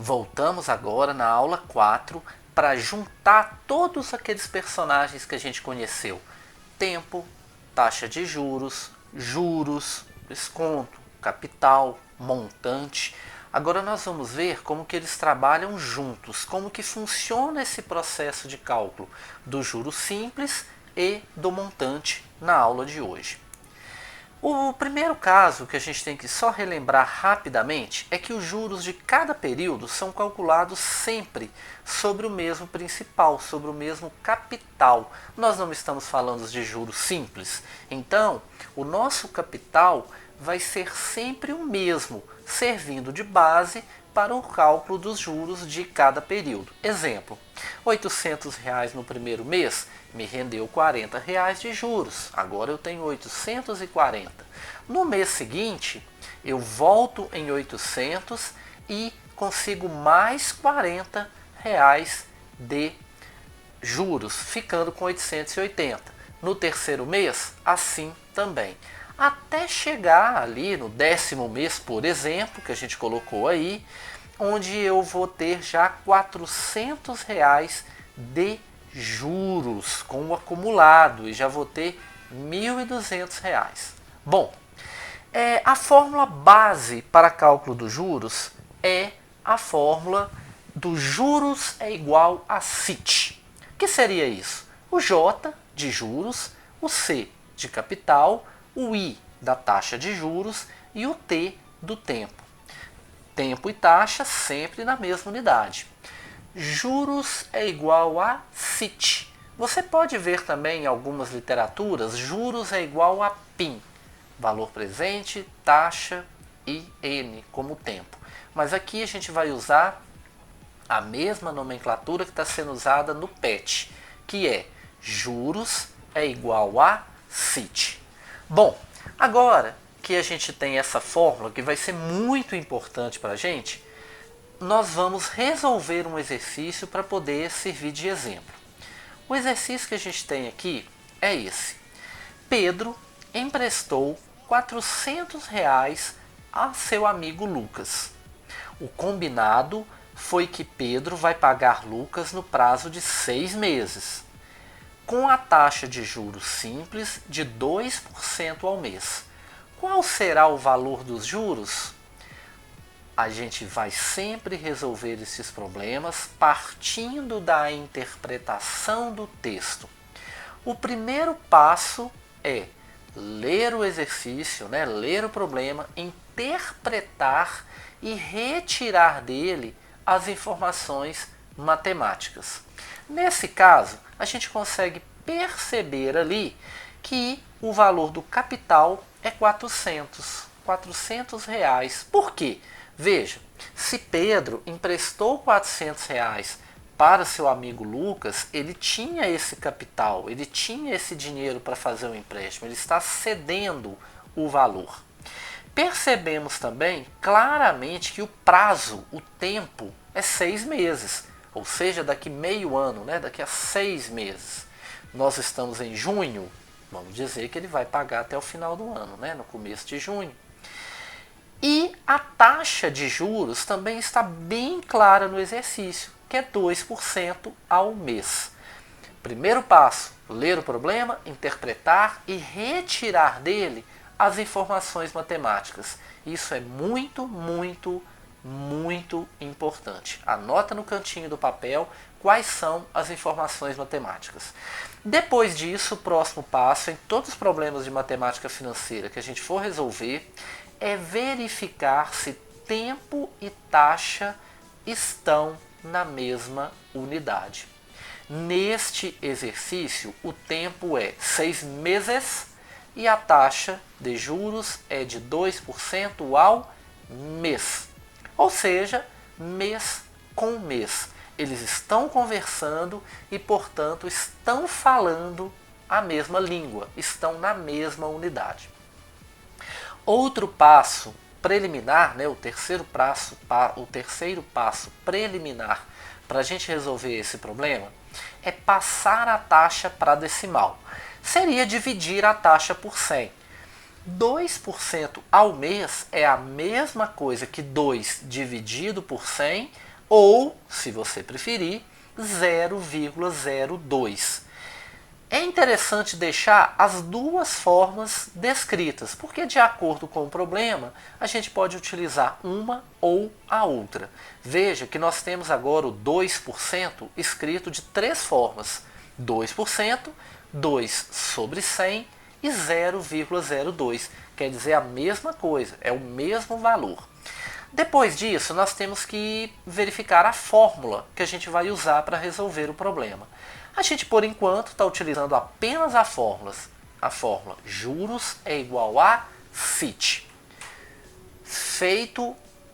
Voltamos agora na aula 4 para juntar todos aqueles personagens que a gente conheceu. Tempo, taxa de juros, desconto, capital, montante. Agora nós vamos ver como que eles trabalham juntos, como que funciona esse processo de cálculo do juro simples e do montante na aula de hoje. O primeiro caso que a gente tem que só relembrar rapidamente é que os juros de cada período são calculados sempre sobre o mesmo principal, sobre o mesmo capital. Nós não estamos falando de juros simples, então o nosso capital vai ser sempre o mesmo, servindo de base para o cálculo dos juros de cada período. Exemplo, R$800 no primeiro mês me rendeu R$40 de juros, agora eu tenho 840. No mês seguinte, eu volto em 800 e consigo mais R$40 de juros, ficando com 880. No terceiro mês, assim também. Até chegar ali no 10º mês, por exemplo, que a gente colocou aí, onde eu vou ter já R$400 de juros com o acumulado e já vou ter R$1.200. Bom, a fórmula base para cálculo dos juros é a fórmula do juros é igual a CIT. O que seria isso? O J de juros, o C de capital, o I da taxa de juros e o T do tempo. Tempo e taxa sempre na mesma unidade. Juros é igual a CIT. Você pode ver também em algumas literaturas, juros é igual a PIN. Valor presente, taxa e N como tempo. Mas aqui a gente vai usar a mesma nomenclatura que está sendo usada no PET, que é juros é igual a CIT. Bom, agora que a gente tem essa fórmula que vai ser muito importante para a gente, nós vamos resolver um exercício para poder servir de exemplo. O exercício que a gente tem aqui é esse. Pedro emprestou R$400 a seu amigo Lucas. O combinado foi que Pedro vai pagar Lucas no prazo de 6 meses, com a taxa de juros simples de 2% ao mês. Qual será o valor dos juros? A gente vai sempre resolver esses problemas partindo da interpretação do texto. O primeiro passo é ler o exercício, ler o problema, interpretar e retirar dele as informações matemáticas. Nesse caso, a gente consegue perceber ali que o valor do capital é R$400. Por quê? Veja, se Pedro emprestou R$400 para seu amigo Lucas, ele tinha esse capital, ele tinha esse dinheiro para fazer o empréstimo, ele está cedendo o valor. Percebemos também claramente que o prazo, o tempo, é 6 meses, ou seja, daqui meio ano, daqui a 6 meses. Nós estamos em junho, vamos dizer que ele vai pagar até o final do ano, no começo de junho. E a taxa de juros também está bem clara no exercício, que é 2% ao mês. Primeiro passo, ler o problema, interpretar e retirar dele as informações matemáticas. Isso é muito, muito, muito importante. Anota no cantinho do papel quais são as informações matemáticas. Depois disso, o próximo passo, em todos os problemas de matemática financeira que a gente for resolver, é verificar se tempo e taxa estão na mesma unidade. Neste exercício, o tempo é 6 meses e a taxa de juros é de 2% ao mês. Ou seja, mês com mês. Eles estão conversando e, portanto, estão falando a mesma língua, estão na mesma unidade. Outro passo preliminar, o terceiro passo preliminar para a gente resolver esse problema é passar a taxa para decimal. Seria dividir a taxa por 100. 2% ao mês é a mesma coisa que 2 dividido por 100 ou, se você preferir, 0,02. É interessante deixar as duas formas descritas, porque de acordo com o problema, a gente pode utilizar uma ou a outra. Veja que nós temos agora o 2% escrito de três formas: 2%, 2 sobre 100 e 0,02. Quer dizer a mesma coisa, é o mesmo valor. Depois disso, nós temos que verificar a fórmula que a gente vai usar para resolver o problema. A gente, por enquanto, está utilizando apenas a fórmula juros é igual a CIT.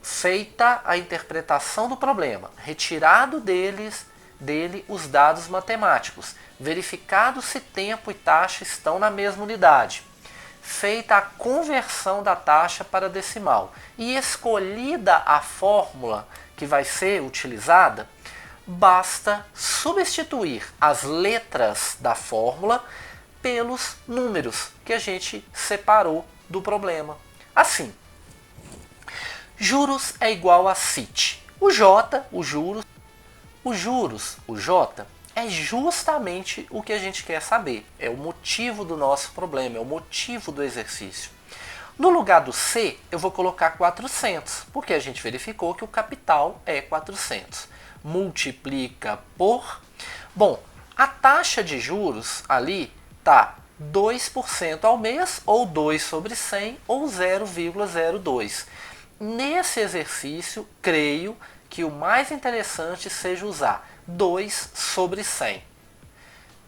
Feita a interpretação do problema, retirado dele os dados matemáticos, verificado se tempo e taxa estão na mesma unidade, feita a conversão da taxa para decimal e escolhida a fórmula que vai ser utilizada, basta substituir as letras da fórmula pelos números que a gente separou do problema. Assim, juros é igual a CIT. O J, o juros, o J, é justamente o que a gente quer saber. É o motivo do nosso problema, é o motivo do exercício. No lugar do C, eu vou colocar 400, porque a gente verificou que o capital é 400. Multiplica por... Bom, a taxa de juros ali está 2% ao mês, ou 2 sobre 100, ou 0,02. Nesse exercício, creio que o mais interessante seja usar 2 sobre 100.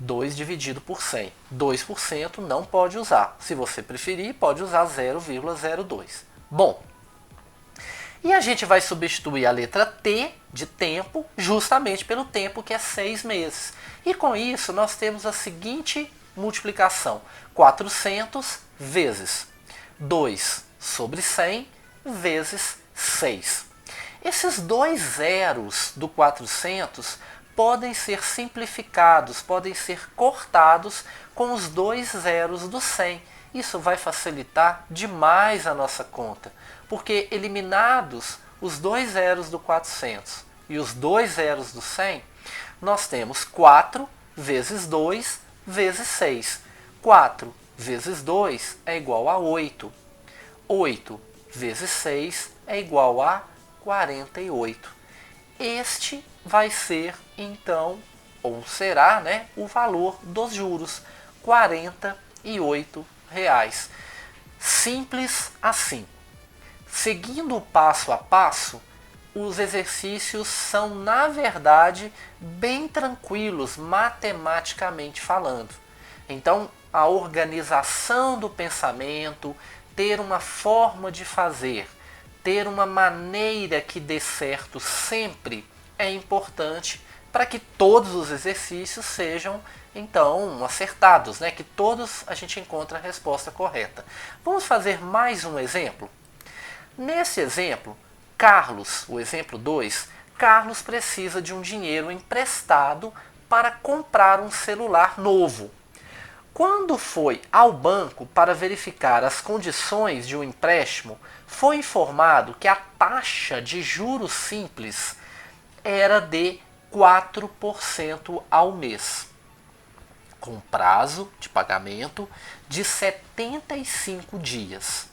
2 dividido por 100. 2% não pode usar. Se você preferir, pode usar 0,02. Bom, e a gente vai substituir a letra T de tempo justamente pelo tempo, que é 6 meses. E com isso nós temos a seguinte multiplicação: 400 vezes 2 sobre 100 vezes 6. Esses dois zeros do 400 podem ser simplificados, podem ser cortados com os dois zeros do 100. Isso vai facilitar demais a nossa conta, porque eliminados os dois zeros do 400 e os dois zeros do 100, nós temos 4 vezes 2 vezes 6. 4 vezes 2 é igual a 8. 8 vezes 6 é igual a 48. Este vai ser, então, ou será, né, o valor dos juros, R$ 48. Simples assim. Seguindo o passo a passo, os exercícios são, na verdade, bem tranquilos, matematicamente falando. Então, a organização do pensamento, ter uma forma de fazer, ter uma maneira que dê certo sempre é importante para que todos os exercícios sejam, então, acertados, né? Que todos a gente encontra a resposta correta. Vamos fazer mais um exemplo? Nesse exemplo, Carlos, o exemplo 2, Carlos precisa de um dinheiro emprestado para comprar um celular novo. Quando foi ao banco para verificar as condições de um empréstimo, foi informado que a taxa de juros simples era de 4% ao mês, com prazo de pagamento de 75 dias.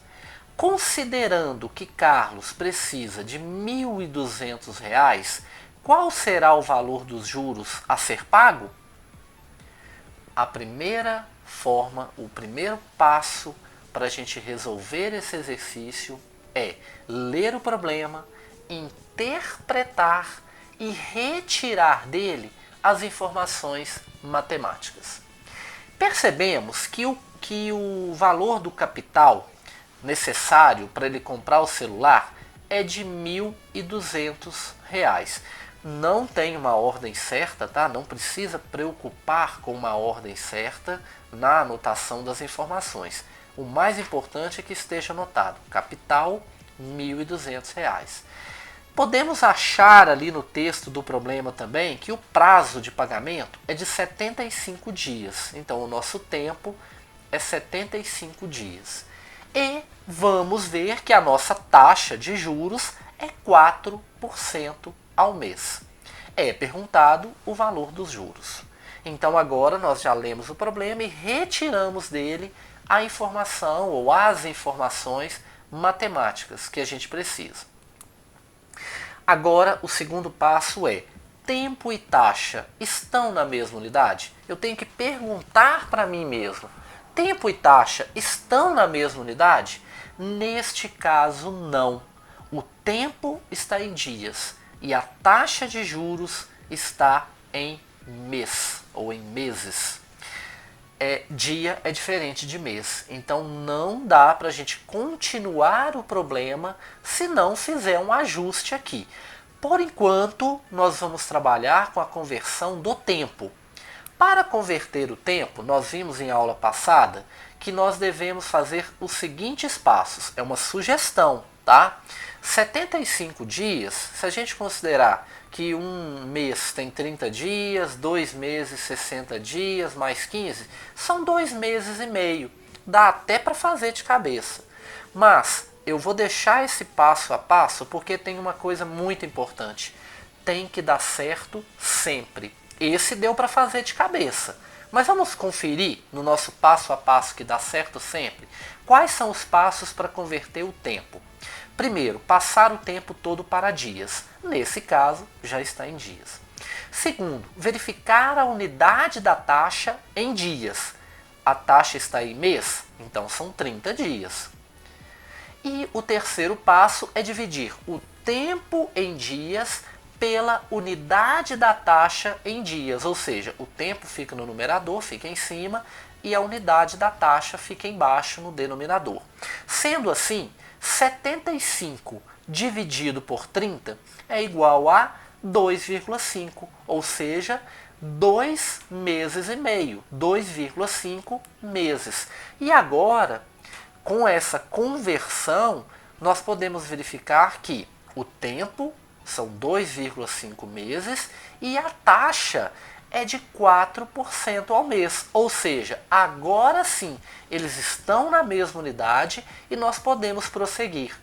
Considerando que Carlos precisa de R$ 1.200, qual será o valor dos juros a ser pago? A primeira forma, o primeiro passo para a gente resolver esse exercício é ler o problema, interpretar e retirar dele as informações matemáticas. Percebemos que o valor do capital necessário para ele comprar o celular é de R$ 1.200. Não tem uma ordem certa, tá? Não precisa preocupar com uma ordem certa na anotação das informações. O mais importante é que esteja anotado: capital R$ 1.200. Podemos achar ali no texto do problema também que o prazo de pagamento é de 75 dias. Então o nosso tempo é 75 dias. E vamos ver que a nossa taxa de juros é 4% ao mês. É perguntado o valor dos juros. Então agora nós já lemos o problema e retiramos dele a informação ou as informações matemáticas que a gente precisa. Agora o segundo passo é: tempo e taxa estão na mesma unidade? Eu tenho que perguntar para mim mesmo: tempo e taxa estão na mesma unidade? Neste caso, não. O tempo está em dias e a taxa de juros está em mês ou em meses. Dia é diferente de mês, então não dá para a gente continuar o problema se não fizer um ajuste aqui. Por enquanto, nós vamos trabalhar com a conversão do tempo. Para converter o tempo, nós vimos em aula passada que nós devemos fazer os seguintes passos. É uma sugestão, tá? 75 dias, se a gente considerar que um mês tem 30 dias, 2 meses 60 dias, mais 15, são 2 meses e meio. Dá até para fazer de cabeça. Mas eu vou deixar esse passo a passo porque tem uma coisa muito importante. Tem que dar certo sempre. Esse deu para fazer de cabeça. Mas vamos conferir no nosso passo a passo que dá certo sempre? Quais são os passos para converter o tempo? Primeiro, passar o tempo todo para dias. Nesse caso, já está em dias. Segundo, verificar a unidade da taxa em dias. A taxa está em mês? Então são 30 dias. E o terceiro passo é dividir o tempo em dias pela unidade da taxa em dias, ou seja, o tempo fica no numerador, fica em cima, e a unidade da taxa fica embaixo no denominador. Sendo assim, 75 dividido por 30 é igual a 2,5, ou seja, 2 meses e meio, 2,5 meses. E agora, com essa conversão, nós podemos verificar que o tempo são 2,5 meses e a taxa é de 4% ao mês. Ou seja, agora sim, eles estão na mesma unidade e nós podemos prosseguir.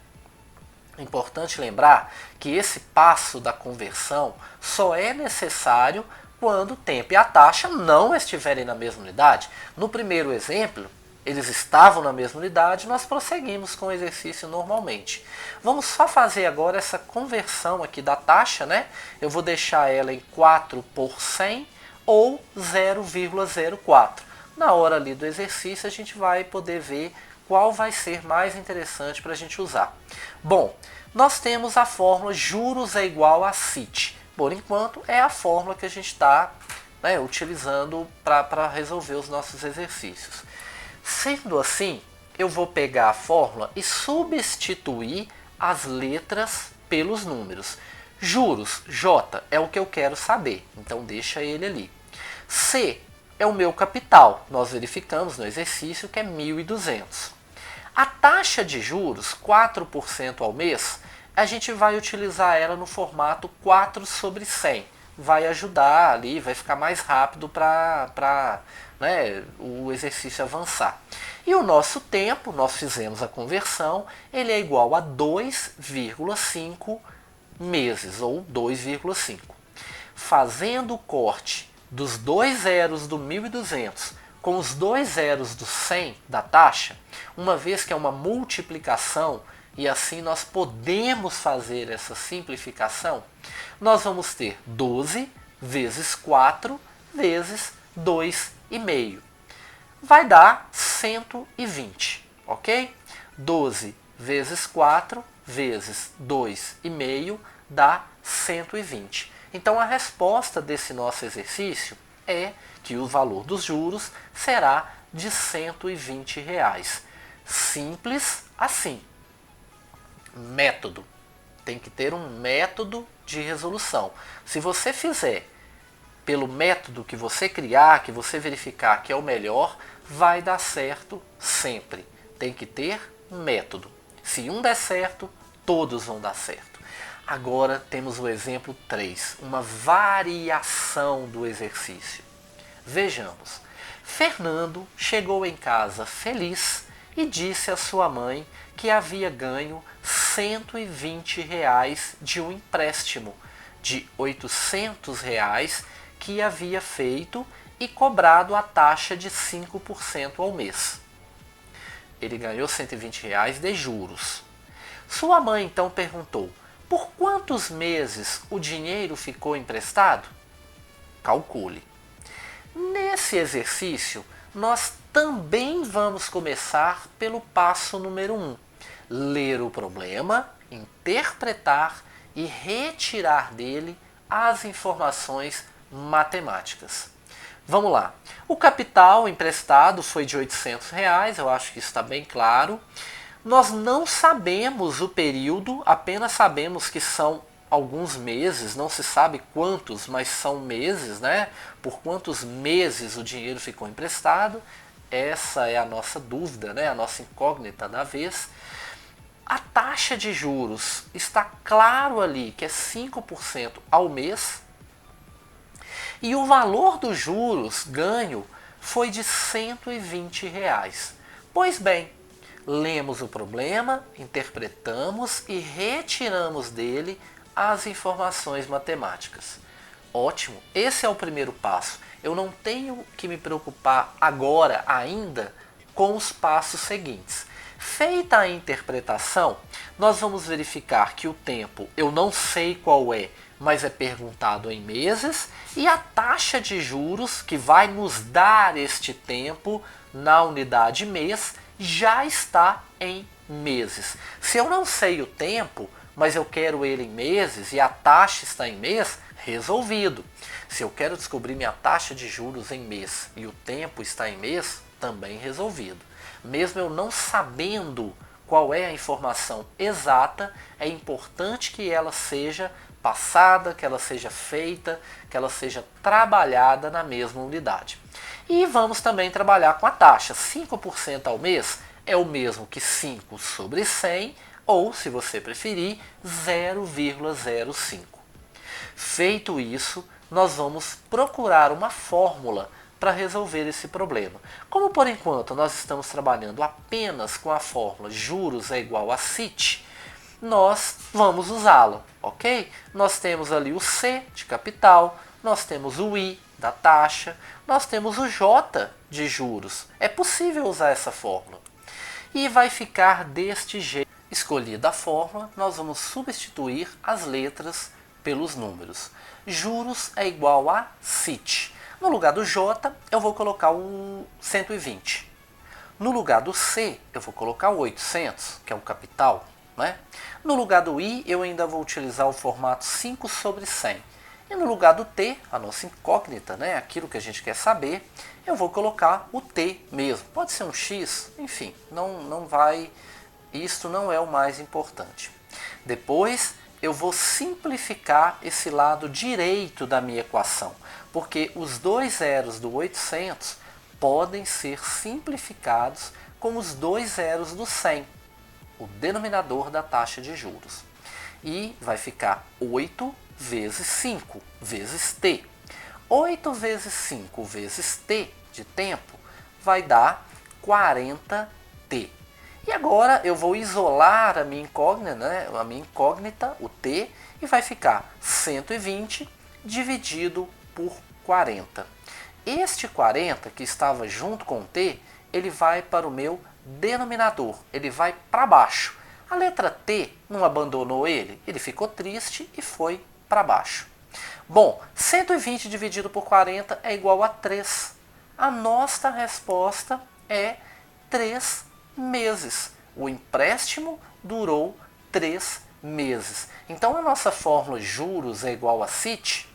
É importante lembrar que esse passo da conversão só é necessário quando o tempo e a taxa não estiverem na mesma unidade. No primeiro exemplo, eles estavam na mesma unidade, nós prosseguimos com o exercício normalmente. Vamos só fazer agora essa conversão aqui da taxa, né? Eu vou deixar ela em 4 por 100 ou 0,04. Na hora ali do exercício a gente vai poder ver qual vai ser mais interessante para a gente usar. Bom, nós temos a fórmula juros é igual a CIT. Por enquanto é a fórmula que a gente está utilizando para resolver os nossos exercícios. Sendo assim, eu vou pegar a fórmula e substituir as letras pelos números. Juros, J, é o que eu quero saber, então deixa ele ali. C é o meu capital, nós verificamos no exercício que é 1.200. A taxa de juros, 4% ao mês, a gente vai utilizar ela no formato 4 sobre 100. Vai ajudar ali, vai ficar mais rápido para o exercício avançar. E o nosso tempo, nós fizemos a conversão, ele é igual a 2,5 meses, ou 2,5. Fazendo o corte dos 2 zeros do 1.200 com os 2 zeros do 100 da taxa, uma vez que é uma multiplicação, e assim nós podemos fazer essa simplificação, nós vamos ter 12 vezes 4 vezes 2,5. Vai dar 120, ok? 12 vezes 4 vezes 2,5 dá 120. Então a resposta desse nosso exercício é que o valor dos juros será de R$120. Simples assim. Método. Tem que ter um método de resolução. Se você fizer pelo método que você criar, que você verificar que é o melhor, vai dar certo sempre. Tem que ter método. Se um der certo, todos vão dar certo. Agora temos o exemplo 3, uma variação do exercício. Vejamos. Fernando chegou em casa feliz e disse à sua mãe que havia ganho R$120 de um empréstimo de R$ 800 que havia feito e cobrado a taxa de 5% ao mês. Ele ganhou R$ 120 de juros. Sua mãe então perguntou: por quantos meses o dinheiro ficou emprestado? Calcule. Nesse exercício, nós também vamos começar pelo passo número 1. Ler o problema, interpretar e retirar dele as informações matemáticas. Vamos lá. O capital emprestado foi de R$ 800, eu acho que isso está bem claro. Nós não sabemos o período, apenas sabemos que são alguns meses, não se sabe quantos, mas são meses, né? Por quantos meses o dinheiro ficou emprestado? Essa é a nossa dúvida, né? A nossa incógnita da vez. A taxa de juros está claro ali que é 5% ao mês. E o valor dos juros ganho foi de R$ 120. Pois bem, lemos o problema, interpretamos e retiramos dele as informações matemáticas. Ótimo, esse é o primeiro passo. Eu não tenho que me preocupar agora ainda com os passos seguintes. Feita a interpretação, nós vamos verificar que o tempo eu não sei qual é, mas é perguntado em meses, e a taxa de juros que vai nos dar este tempo na unidade mês já está em meses. Se eu não sei o tempo, mas eu quero ele em meses e a taxa está em mês, resolvido. Se eu quero descobrir minha taxa de juros em mês e o tempo está em mês, também resolvido. Mesmo eu não sabendo qual é a informação exata, é importante que ela seja passada, que ela seja feita, que ela seja trabalhada na mesma unidade. E vamos também trabalhar com a taxa. 5% ao mês é o mesmo que 5 sobre 100, ou, se você preferir, 0,05. Feito isso, nós vamos procurar uma fórmula para resolver esse problema. Como por enquanto nós estamos trabalhando apenas com a fórmula juros é igual a CIT, nós vamos usá-la, ok? Nós temos ali o C de capital, nós temos o I da taxa, nós temos o J de juros. É possível usar essa fórmula. E vai ficar deste jeito. Escolhida a fórmula, nós vamos substituir as letras pelos números. Juros é igual a CIT. No lugar do J, eu vou colocar o 120. No lugar do C, eu vou colocar o 800, que é o capital, né? No lugar do I, eu ainda vou utilizar o formato 5 sobre 100. E no lugar do T, a nossa incógnita, né? Aquilo que a gente quer saber, eu vou colocar o T mesmo. Pode ser um X, enfim, não vai... Isto não é o mais importante. Depois, eu vou simplificar esse lado direito da minha equação, porque os dois zeros do 800 podem ser simplificados com os dois zeros do 100, o denominador da taxa de juros. E vai ficar 8 vezes 5 vezes t. 8 vezes 5 vezes t de tempo vai dar 40t. E agora eu vou isolar a minha incógnita, né? O t, e vai ficar 120 dividido por 40. Este 40 que estava junto com o t, ele vai para o meu denominador, ele vai para baixo. A letra T não abandonou ele, ele ficou triste e foi para baixo. Bom, 120 dividido por 40 é igual a 3. A nossa resposta é 3 meses. O empréstimo durou 3 meses. Então a nossa fórmula juros é igual a CIT,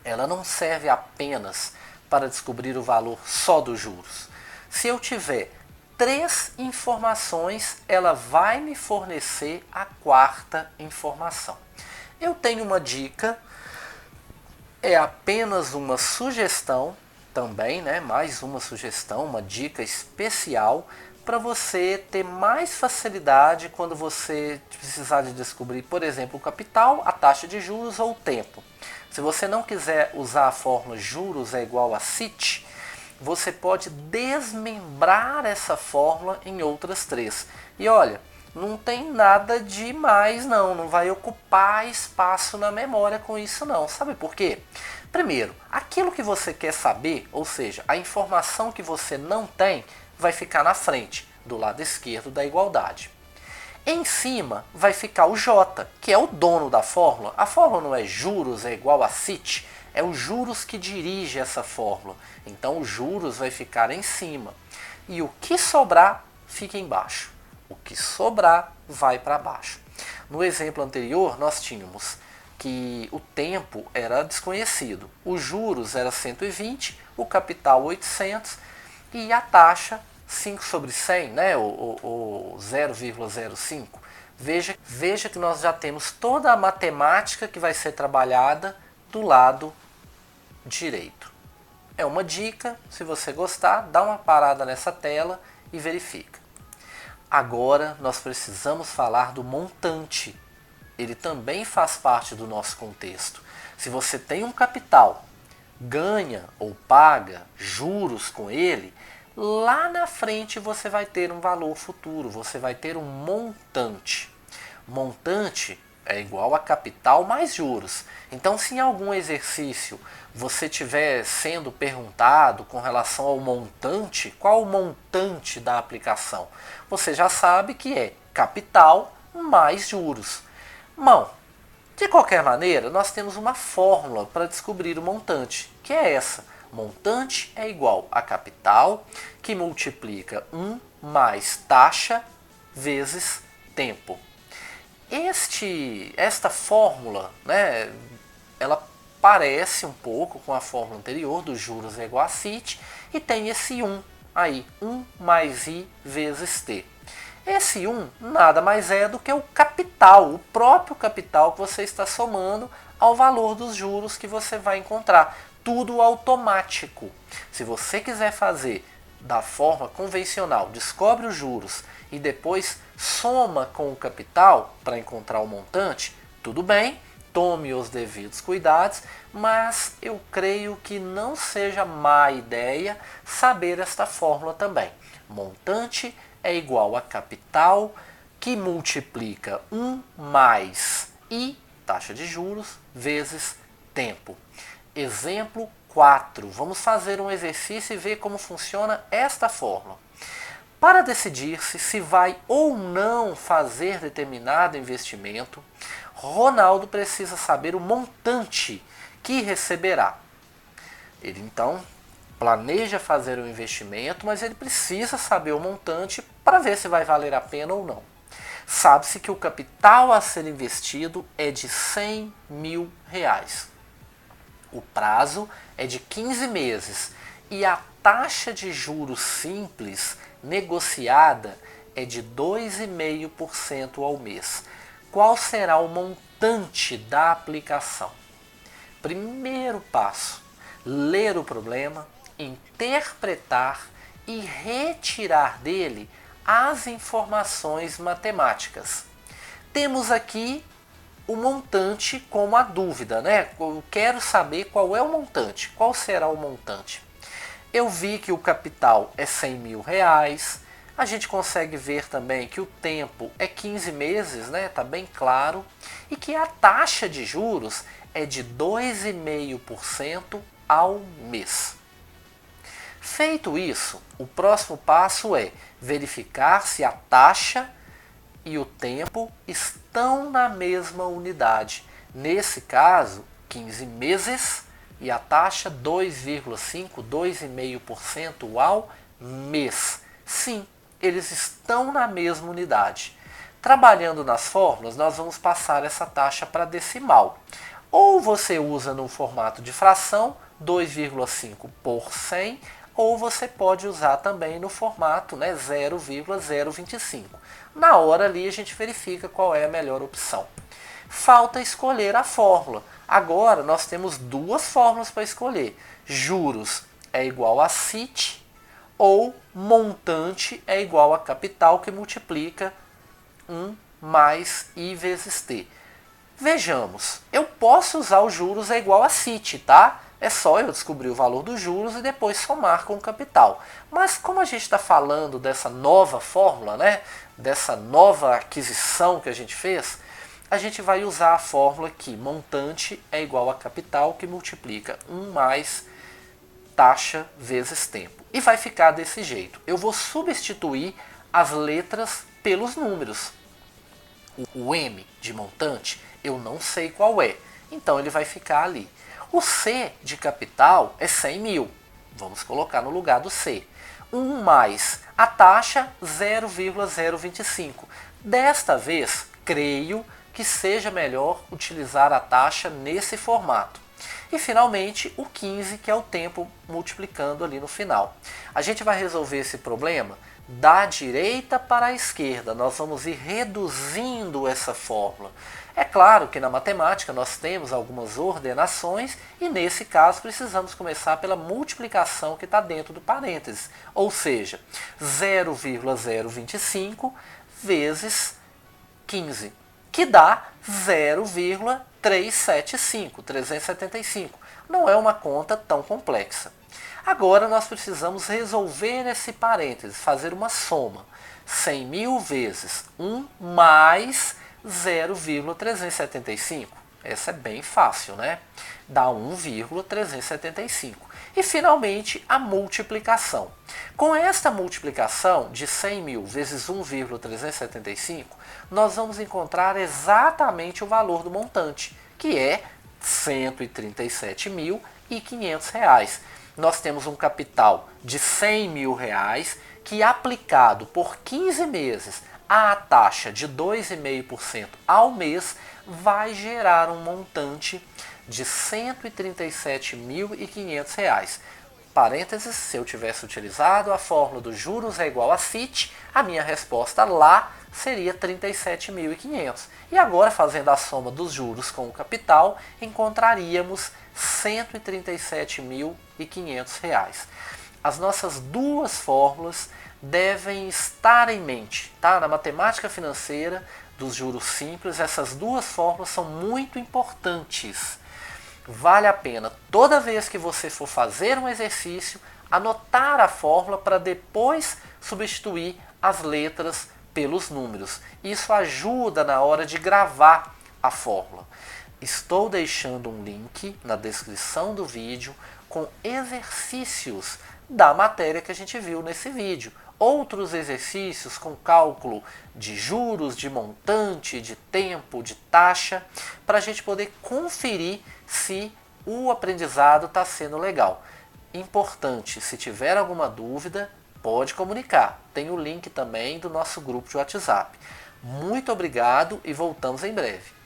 ela não serve apenas para descobrir o valor só dos juros. Se eu tiver 3 informações, ela vai me fornecer a 4ª informação. Eu tenho uma dica, é apenas uma sugestão também, né? Mais uma sugestão, uma dica especial para você ter mais facilidade quando você precisar de descobrir, por exemplo, o capital, a taxa de juros ou o tempo. Se você não quiser usar a fórmula juros é igual a CIT, você pode desmembrar essa fórmula em outras 3. E olha, Não tem nada demais não, não vai ocupar espaço na memória com isso não. Sabe por quê? Primeiro, aquilo que você quer saber, ou seja, a informação que você não tem, vai ficar na frente, do lado esquerdo da igualdade. Em cima vai ficar o J, que é o dono da fórmula. A fórmula não é juros é igual a CIT, é o juros que dirige essa fórmula. Então o juros vai ficar em cima. E o que sobrar fica embaixo. O que sobrar vai para baixo. No exemplo anterior nós tínhamos que o tempo era desconhecido. Os juros era 120, o capital 800 e a taxa 5 sobre 100, né, o 0,05. Veja que nós já temos toda a matemática que vai ser trabalhada do lado direito. É uma dica, se você gostar, dá uma parada nessa tela e verifica. Agora nós precisamos falar do montante. Ele também faz parte do nosso contexto. Se você tem um capital, ganha ou paga juros com ele, lá na frente você vai ter um valor futuro, você vai ter um montante. Montante é igual a capital mais juros. Então, se em algum exercício você estiver sendo perguntado com relação ao montante, qual o montante da aplicação? Você já sabe que é capital mais juros. Bom, de qualquer maneira, nós temos uma fórmula para descobrir o montante, que é essa. Montante é igual a capital, que multiplica 1 mais taxa vezes tempo. Esta fórmula, né, ela parece um pouco com a fórmula anterior, dos juros é igual a CIT, e tem esse 1 aí, 1 mais I vezes T. Esse 1 nada mais é do que o capital, o próprio capital que você está somando ao valor dos juros que você vai encontrar. Tudo automático. Se você quiser fazer da forma convencional, descobre os juros e depois soma com o capital para encontrar o montante, tudo bem, tome os devidos cuidados, mas eu creio que não seja má ideia saber esta fórmula também. Montante é igual a capital que multiplica 1 mais I, taxa de juros, vezes tempo. Exemplo 4. Vamos fazer um exercício e ver como funciona esta fórmula. Para decidir-se se vai ou não fazer determinado investimento, Ronaldo precisa saber o montante que receberá. Ele então planeja fazer o investimento, mas ele precisa saber o montante para ver se vai valer a pena ou não. Sabe-se que o capital a ser investido é de R$100.000. O prazo é de 15 meses e a taxa de juros simples negociada é de 2,5% ao mês. Qual será o montante da aplicação? Primeiro passo, ler o problema, interpretar e retirar dele as informações matemáticas. Temos aqui o montante como a dúvida, né? Eu quero saber qual é o montante, qual será o montante. Eu vi que o capital é R$100.000, a gente consegue ver também que o tempo é 15 meses, né? Tá bem claro, e que a taxa de juros é de 2,5% ao mês. Feito isso, o próximo passo é verificar se a taxa e o tempo estão na mesma unidade. Nesse caso, 15 meses e a taxa 2,5%, 2,5% ao mês. Sim, eles estão na mesma unidade. Trabalhando nas fórmulas, nós vamos passar essa taxa para decimal. Ou você usa no formato de fração, 2,5 por 100, ou você pode usar também no formato, né, 0,025. Na hora ali a gente verifica qual é a melhor opção. Falta escolher a fórmula. Agora nós temos duas fórmulas para escolher. Juros é igual a CIT ou montante é igual a capital que multiplica 1 mais I vezes T. Vejamos, eu posso usar os juros é igual a CIT, tá? é só eu descobrir o valor dos juros e depois somar com o capital. Mas como a gente está falando dessa nova fórmula, né, dessa nova aquisição que a gente fez, a gente vai usar a fórmula que montante é igual a capital, que multiplica 1 mais taxa vezes tempo. E vai ficar desse jeito. Eu vou substituir as letras pelos números. O M de montante eu não sei qual é, então ele vai ficar ali. O C de capital é 100 mil, vamos colocar no lugar do C. 1 mais a taxa 0,025. Desta vez, creio que seja melhor utilizar a taxa nesse formato. E finalmente o 15, que é o tempo multiplicando ali no final. A gente vai resolver esse problema da direita para a esquerda. Nós vamos ir reduzindo essa fórmula. É claro que na matemática nós temos algumas ordenações e nesse caso precisamos começar pela multiplicação que está dentro do parênteses. Ou seja, 0,025 vezes 15, que dá 0,375. Não é uma conta tão complexa. Agora nós precisamos resolver esse parênteses, fazer uma soma. 100 mil vezes 1 mais 0,375. Essa é bem fácil, né? Dá 1,375. E finalmente a multiplicação. Com esta multiplicação de 100 mil vezes 1,375, nós vamos encontrar exatamente o valor do montante, que é R$ 137.500. Nós temos um capital de R$ 100 mil, que aplicado por 15 meses a taxa de 2,5% ao mês, vai gerar um montante de R$ 137.500. Parênteses, se eu tivesse utilizado a fórmula dos juros é igual a CIT, a minha resposta lá seria 37.500. E agora, fazendo a soma dos juros com o capital, encontraríamos R$ 137.500. As nossas duas fórmulas devem estar em mente, tá? Na matemática financeira dos juros simples, essas duas fórmulas são muito importantes. Vale a pena, toda vez que você for fazer um exercício, anotar a fórmula para depois substituir as letras pelos números. Isso ajuda na hora de gravar a fórmula. Estou deixando um link na descrição do vídeo com exercícios da matéria que a gente viu nesse vídeo. Outros exercícios com cálculo de juros, de montante, de tempo, de taxa, para a gente poder conferir se o aprendizado está sendo legal. Importante, se tiver alguma dúvida, pode comunicar. Tem o link também do nosso grupo de WhatsApp. Muito obrigado e voltamos em breve.